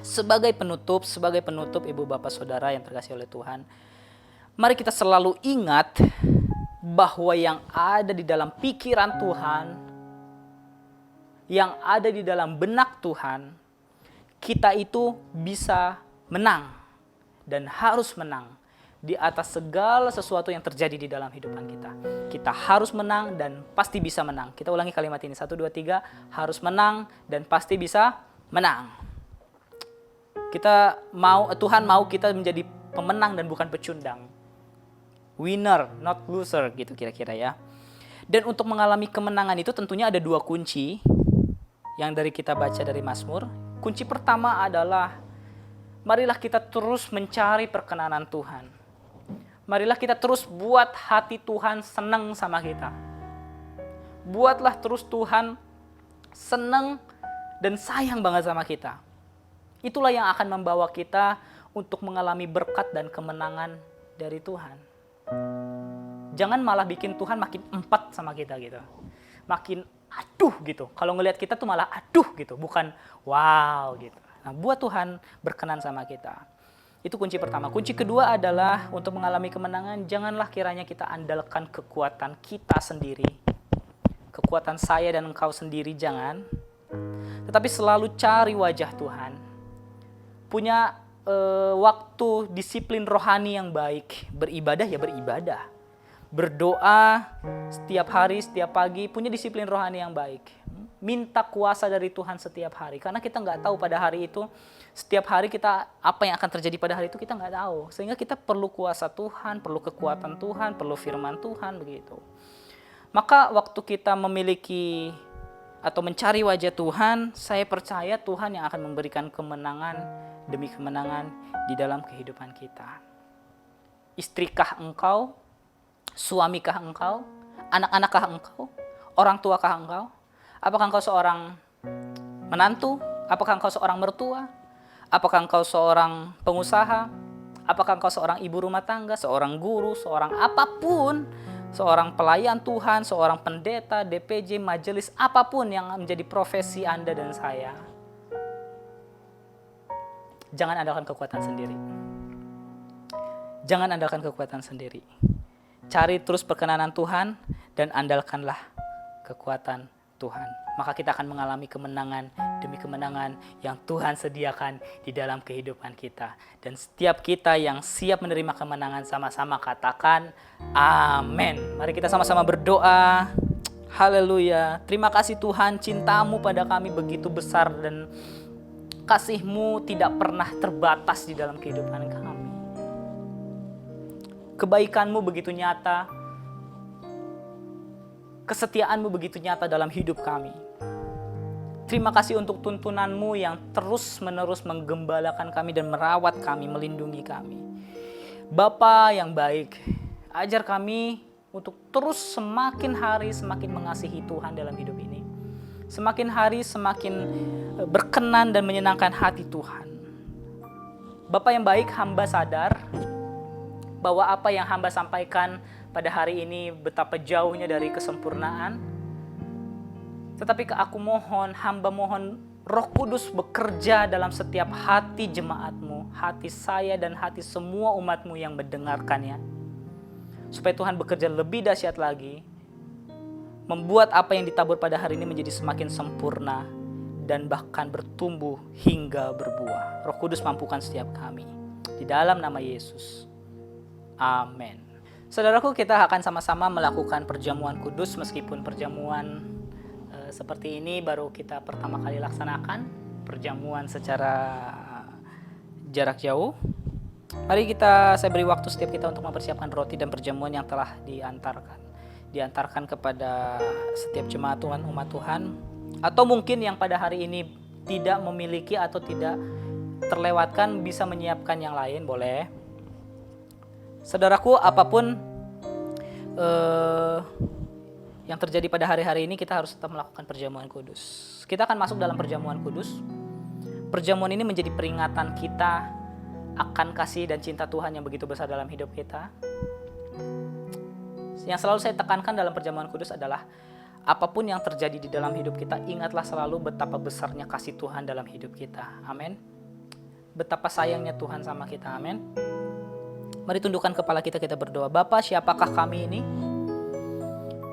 S3: Sebagai penutup ibu bapak saudara yang terkasih oleh Tuhan, mari kita selalu ingat bahwa yang ada di dalam pikiran Tuhan, yang ada di dalam benak Tuhan, kita itu bisa menang dan harus menang di atas segala sesuatu yang terjadi di dalam kehidupan kita. Kita harus menang dan pasti bisa menang. Kita ulangi kalimat ini, 1, 2, 3, harus menang dan pasti bisa menang. Tuhan mau kita menjadi pemenang dan bukan pecundang. Winner, not loser, gitu kira-kira ya. Dan untuk mengalami kemenangan itu tentunya ada 2 kunci yang dari kita baca dari Mazmur. Kunci pertama adalah marilah kita terus mencari perkenanan Tuhan. Marilah kita terus buat hati Tuhan senang sama kita. Buatlah terus Tuhan senang dan sayang banget sama kita. Itulah yang akan membawa kita untuk mengalami berkat dan kemenangan dari Tuhan. Jangan malah bikin Tuhan makin empat sama kita gitu. Makin aduh gitu. Kalau ngelihat kita tuh malah aduh gitu, bukan wow gitu. Nah, buat Tuhan berkenan sama kita. Itu kunci pertama. Kunci kedua adalah untuk mengalami kemenangan, janganlah kiranya kita andalkan kekuatan kita sendiri. Kekuatan saya dan engkau sendiri jangan. Tetapi selalu cari wajah Tuhan. Punya waktu disiplin rohani yang baik. Beribadah ya beribadah. Berdoa setiap hari, setiap pagi, punya disiplin rohani yang baik. Minta kuasa dari Tuhan setiap hari. Karena kita nggak tahu pada hari itu, setiap hari kita, apa yang akan terjadi pada hari itu kita nggak tahu. Sehingga kita perlu kuasa Tuhan, perlu kekuatan Tuhan, perlu firman Tuhan, begitu. Maka waktu kita memiliki atau mencari wajah Tuhan, saya percaya Tuhan yang akan memberikan kemenangan demi kemenangan di dalam kehidupan kita. Istrikah engkau? Suamikah engkau? Anak-anakkah engkau? Orang tuakah engkau? Apakah engkau seorang menantu? Apakah engkau seorang mertua? Apakah engkau seorang pengusaha? Apakah engkau seorang ibu rumah tangga? Seorang guru? Seorang apapun? Seorang pelayan Tuhan? Seorang pendeta? DPJ? Majelis? Apapun yang menjadi profesi Anda dan saya. Jangan andalkan kekuatan sendiri. Jangan andalkan kekuatan sendiri. Cari terus perkenanan Tuhan dan andalkanlah kekuatan Tuhan. Maka kita akan mengalami kemenangan demi kemenangan yang Tuhan sediakan di dalam kehidupan kita. Dan setiap kita yang siap menerima kemenangan sama-sama katakan amin. Mari kita sama-sama berdoa. Haleluya. Terima kasih Tuhan, cintamu pada kami begitu besar dan kasih-Mu tidak pernah terbatas di dalam kehidupan kami. Kebaikan-Mu begitu nyata, kesetiaan-Mu begitu nyata dalam hidup kami. Terima kasih untuk tuntunan-Mu yang terus-menerus menggembalakan kami dan merawat kami, melindungi kami. Bapa yang baik, ajar kami untuk terus semakin hari semakin mengasihi Tuhan dalam hidup ini. Semakin hari semakin berkenan dan menyenangkan hati Tuhan. Bapa yang baik, hamba sadar bahwa apa yang hamba sampaikan pada hari ini betapa jauhnya dari kesempurnaan. Tetapi aku mohon, hamba mohon Roh Kudus bekerja dalam setiap hati jemaat-Mu, hati saya dan hati semua umat-Mu yang mendengarkannya. Supaya Tuhan bekerja lebih dahsyat lagi, membuat apa yang ditabur pada hari ini menjadi semakin sempurna dan bahkan bertumbuh hingga berbuah. Roh Kudus mampukan setiap kami. Di dalam nama Yesus. Amin. Saudaraku, kita akan sama-sama melakukan perjamuan kudus meskipun perjamuan seperti ini baru kita pertama kali laksanakan. Perjamuan secara jarak jauh. Mari saya beri waktu setiap kita untuk mempersiapkan roti dan perjamuan yang telah diantarkan kepada setiap jemaat Tuhan, umat Tuhan. Atau mungkin yang pada hari ini tidak memiliki atau tidak terlewatkan bisa menyiapkan yang lain, boleh. Saudaraku, apapun yang terjadi pada hari-hari ini, kita harus tetap melakukan perjamuan kudus. Kita akan masuk dalam perjamuan kudus. Perjamuan ini menjadi peringatan kita akan kasih dan cinta Tuhan yang begitu besar dalam hidup kita. Yang selalu saya tekankan dalam perjamuan kudus adalah apapun yang terjadi di dalam hidup kita, ingatlah selalu betapa besarnya kasih Tuhan dalam hidup kita. Amin. Betapa sayangnya Tuhan sama kita. Amin. Mari tundukkan kepala kita berdoa. Bapa, siapakah kami ini?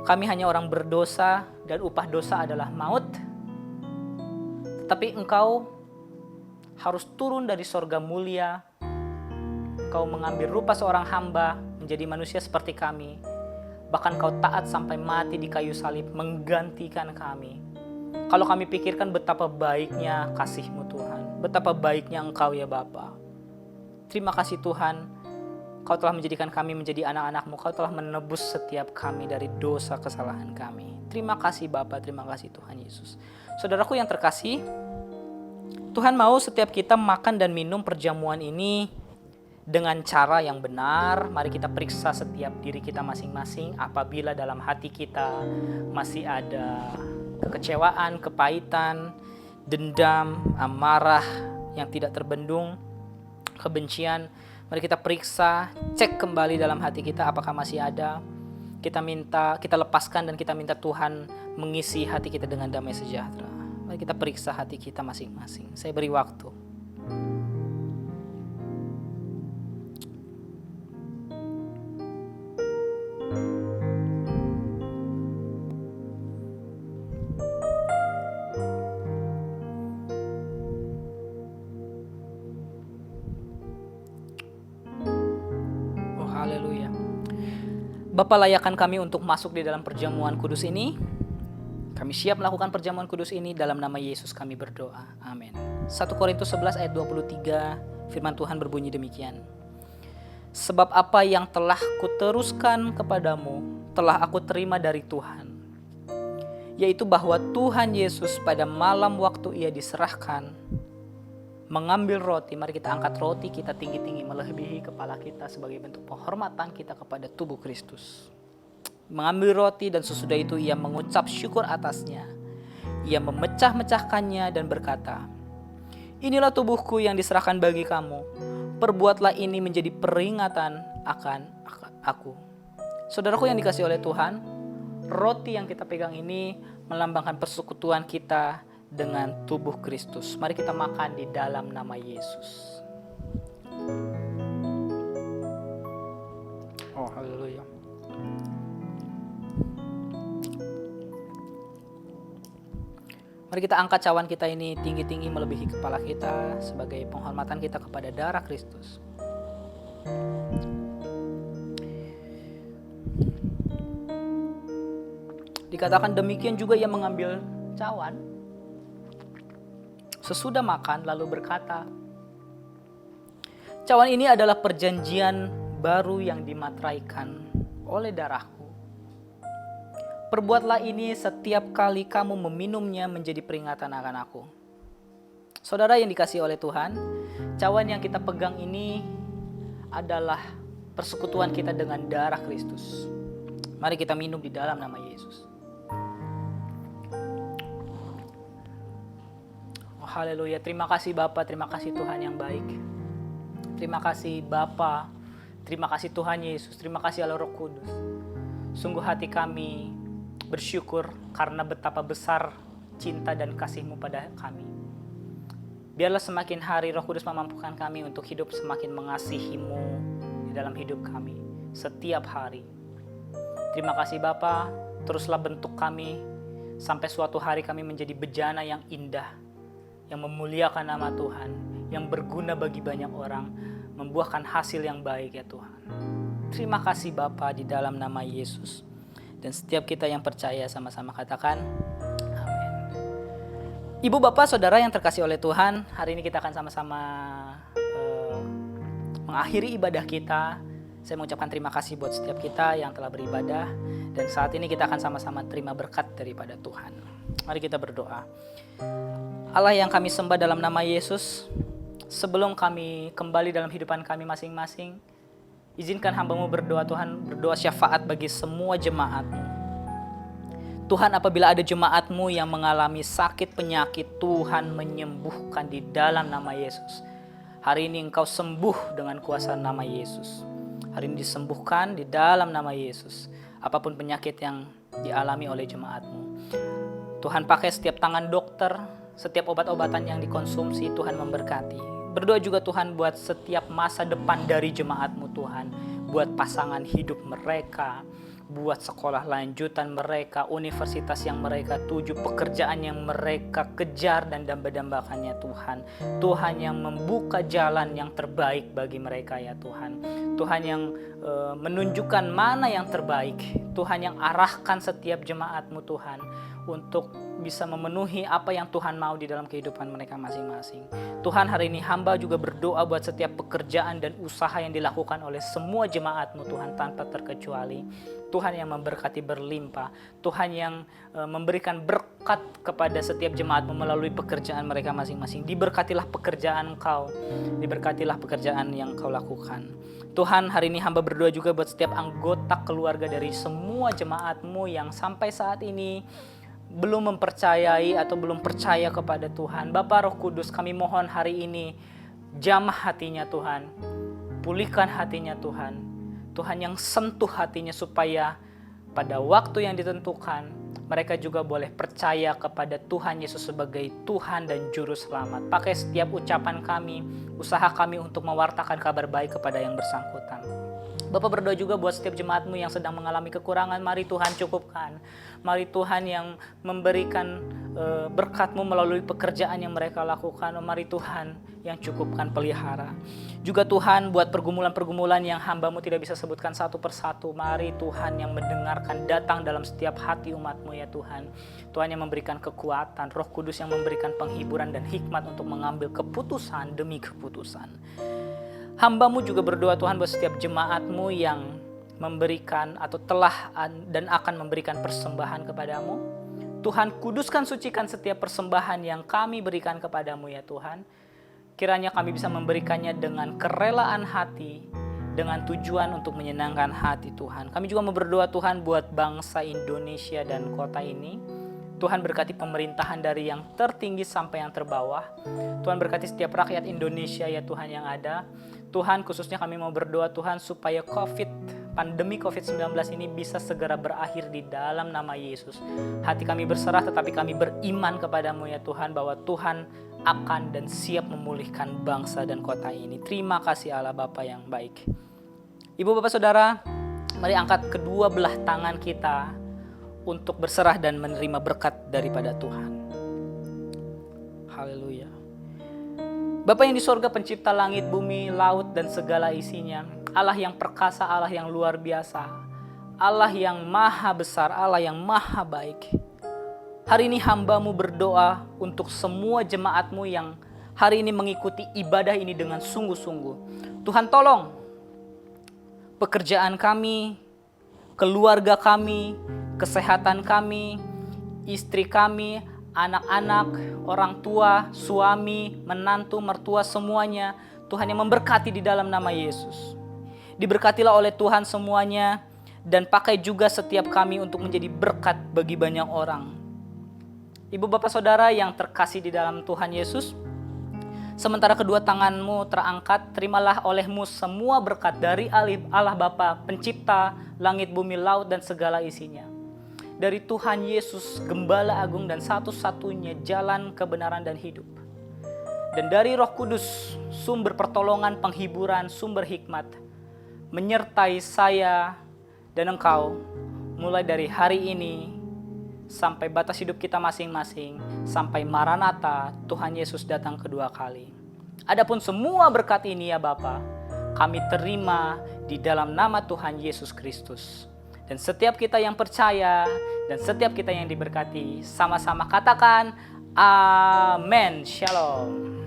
S3: Kami hanya orang berdosa dan upah dosa adalah maut. Tetapi Engkau harus turun dari sorga mulia Engkau mengambil rupa seorang hamba menjadi manusia seperti kami. Bahkan Kau taat sampai mati di kayu salib menggantikan kami. Kalau kami pikirkan betapa baiknya kasih-Mu Tuhan, betapa baiknya Engkau ya Bapa. Terima kasih Tuhan, Kau telah menjadikan kami menjadi anak-anak-Mu. Kau telah menebus setiap kami dari dosa kesalahan kami. Terima kasih Bapa, terima kasih Tuhan Yesus. Saudaraku yang terkasih, Tuhan mau setiap kita makan dan minum perjamuan ini dengan cara yang benar. Mari kita periksa setiap diri kita masing-masing. Apabila dalam hati kita masih ada kekecewaan, kepahitan, dendam, amarah yang tidak terbendung, kebencian, mari kita periksa, cek kembali dalam hati kita apakah masih ada. Kita lepaskan dan kita minta Tuhan mengisi hati kita dengan damai sejahtera. Mari kita periksa hati kita masing-masing. Saya beri waktu. Haleluya. Bapa, layakkan kami untuk masuk di dalam perjamuan kudus ini. Kami siap melakukan perjamuan kudus ini dalam nama Yesus kami berdoa. Amin. 1 Korintus 11 ayat 23, firman Tuhan berbunyi demikian. Sebab apa yang telah kuteruskan kepadamu, telah aku terima dari Tuhan. Yaitu bahwa Tuhan Yesus pada malam waktu ia diserahkan, mengambil roti, mari kita angkat roti kita tinggi-tinggi melebihi kepala kita sebagai bentuk penghormatan kita kepada tubuh Kristus. Mengambil roti dan sesudah itu ia mengucap syukur atasnya. Ia memecah-mecahkannya dan berkata, inilah tubuhku yang diserahkan bagi kamu. Perbuatlah ini menjadi peringatan akan aku. Saudaraku yang dikasihi oleh Tuhan, roti yang kita pegang ini melambangkan persekutuan kita dengan tubuh Kristus. Mari kita makan di dalam nama Yesus. Oh, haleluya. Mari kita angkat cawan kita ini tinggi-tinggi melebihi kepala kita sebagai penghormatan kita kepada darah Kristus. Dikatakan demikian juga ia mengambil cawan sesudah makan lalu berkata, cawan ini adalah perjanjian baru yang dimateraikan oleh darahku. Perbuatlah ini setiap kali kamu meminumnya menjadi peringatan akan aku. Saudara yang dikasihi oleh Tuhan, cawan yang kita pegang ini adalah persekutuan kita dengan darah Kristus. Mari kita minum di dalam nama Yesus. Oh, haleluya. Terima kasih Bapa, terima kasih Tuhan yang baik. Terima kasih Bapa, terima kasih Tuhan Yesus, terima kasih Allah Roh Kudus. Sungguh hati kami bersyukur karena betapa besar cinta dan kasih-Mu pada kami. Biarlah semakin hari Roh Kudus memampukan kami untuk hidup semakin mengasihi-Mu di dalam hidup kami setiap hari. Terima kasih Bapa, teruslah bentuk kami sampai suatu hari kami menjadi bejana yang indah, yang memuliakan nama Tuhan, yang berguna bagi banyak orang, membuahkan hasil yang baik ya Tuhan. Terima kasih Bapa di dalam nama Yesus. Dan setiap kita yang percaya sama-sama katakan amin. Ibu, bapak, saudara yang terkasih oleh Tuhan, hari ini kita akan sama-sama mengakhiri ibadah kita. Saya mengucapkan terima kasih buat setiap kita yang telah beribadah. Dan saat ini kita akan sama-sama terima berkat daripada Tuhan. Mari kita berdoa. Allah yang kami sembah dalam nama Yesus, sebelum kami kembali dalam kehidupan kami masing-masing, izinkan hamba-Mu berdoa Tuhan, berdoa syafaat bagi semua jemaat-Mu. Tuhan, apabila ada jemaat-Mu yang mengalami sakit penyakit, Tuhan menyembuhkan di dalam nama Yesus. Hari ini Engkau sembuh dengan kuasa nama Yesus. Hari ini disembuhkan di dalam nama Yesus. Apapun penyakit yang dialami oleh jemaat-Mu. Tuhan, pakai setiap tangan dokter, setiap obat-obatan yang dikonsumsi, Tuhan memberkati. Berdoa juga Tuhan buat setiap masa depan dari jemaat-Mu Tuhan. Buat pasangan hidup mereka, buat sekolah lanjutan mereka, universitas yang mereka tuju, pekerjaan yang mereka kejar dan dambakannya Tuhan. Tuhan yang membuka jalan yang terbaik bagi mereka ya Tuhan. Tuhan yang menunjukkan mana yang terbaik. Tuhan yang arahkan setiap jemaat-Mu Tuhan untuk bisa memenuhi apa yang Tuhan mau di dalam kehidupan mereka masing-masing. Tuhan, hari ini hamba juga berdoa buat setiap pekerjaan dan usaha yang dilakukan oleh semua jemaat-Mu Tuhan tanpa terkecuali. Tuhan yang memberkati berlimpah, Tuhan yang memberikan berkat kepada setiap jemaat-Mu melalui pekerjaan mereka masing-masing. Diberkatilah pekerjaan Engkau, diberkatilah pekerjaan yang Kau lakukan. Tuhan, hari ini hamba berdoa juga buat setiap anggota keluarga dari semua jemaat-Mu yang sampai saat ini belum mempercayai atau belum percaya kepada Tuhan. Bapa Roh Kudus, kami mohon hari ini jamah hatinya Tuhan, pulihkan hatinya Tuhan. Tuhan yang sentuh hatinya supaya pada waktu yang ditentukan mereka juga boleh percaya kepada Tuhan Yesus sebagai Tuhan dan Juru Selamat. Pakai setiap ucapan kami, usaha kami untuk mewartakan kabar baik kepada yang bersangkutan. Bapak berdoa juga buat setiap jemaat-Mu yang sedang mengalami kekurangan. Mari Tuhan cukupkan. Mari Tuhan yang memberikan berkat-Mu melalui pekerjaan yang mereka lakukan. Mari Tuhan yang cukupkan, pelihara. Juga Tuhan buat pergumulan-pergumulan yang hamba-Mu tidak bisa sebutkan satu persatu. Mari Tuhan yang mendengarkan, datang dalam setiap hati umat-Mu ya Tuhan. Tuhan yang memberikan kekuatan, Roh Kudus yang memberikan penghiburan dan hikmat untuk mengambil keputusan demi keputusan. Hamba-Mu juga berdoa Tuhan buat setiap jemaat-Mu yang memberikan atau telah dan akan memberikan persembahan kepadamu. Tuhan, kuduskan, sucikan setiap persembahan yang kami berikan kepadamu ya Tuhan. Kiranya kami bisa memberikannya dengan kerelaan hati, dengan tujuan untuk menyenangkan hati Tuhan. Kami juga mau berdoa Tuhan buat bangsa Indonesia dan kota ini. Tuhan berkati pemerintahan dari yang tertinggi sampai yang terbawah. Tuhan berkati setiap rakyat Indonesia ya Tuhan yang ada. Tuhan, khususnya kami mau berdoa Tuhan supaya pandemi COVID-19 ini bisa segera berakhir di dalam nama Yesus. Hati kami berserah tetapi kami beriman kepadamu ya Tuhan bahwa Tuhan akan dan siap memulihkan bangsa dan kota ini. Terima kasih Allah Bapa yang baik. Ibu Bapak Saudara, mari angkat kedua belah tangan kita untuk berserah dan menerima berkat daripada Tuhan. Haleluya. Bapa yang di sorga, pencipta langit, bumi, laut, dan segala isinya. Allah yang perkasa, Allah yang luar biasa. Allah yang maha besar, Allah yang maha baik. Hari ini hamba-Mu berdoa untuk semua jemaat-Mu yang hari ini mengikuti ibadah ini dengan sungguh-sungguh. Tuhan tolong pekerjaan kami, keluarga kami, kesehatan kami, istri kami, anak-anak, orang tua, suami, menantu, mertua, semuanya Tuhan yang memberkati di dalam nama Yesus. Diberkatilah oleh Tuhan semuanya dan pakai juga setiap kami untuk menjadi berkat bagi banyak orang. Ibu Bapak Saudara yang terkasih di dalam Tuhan Yesus, sementara kedua tanganmu terangkat, terimalah olehmu semua berkat dari Allah Bapa, pencipta langit, bumi, laut, dan segala isinya. Dari Tuhan Yesus, Gembala Agung dan satu-satunya jalan kebenaran dan hidup. Dan dari Roh Kudus, sumber pertolongan, penghiburan, sumber hikmat, menyertai saya dan engkau, mulai dari hari ini, sampai batas hidup kita masing-masing, sampai Maranatha, Tuhan Yesus datang kedua kali. Adapun semua berkat ini ya Bapa, kami terima di dalam nama Tuhan Yesus Kristus. Dan setiap kita yang percaya dan setiap kita yang diberkati, sama-sama katakan amin. Shalom.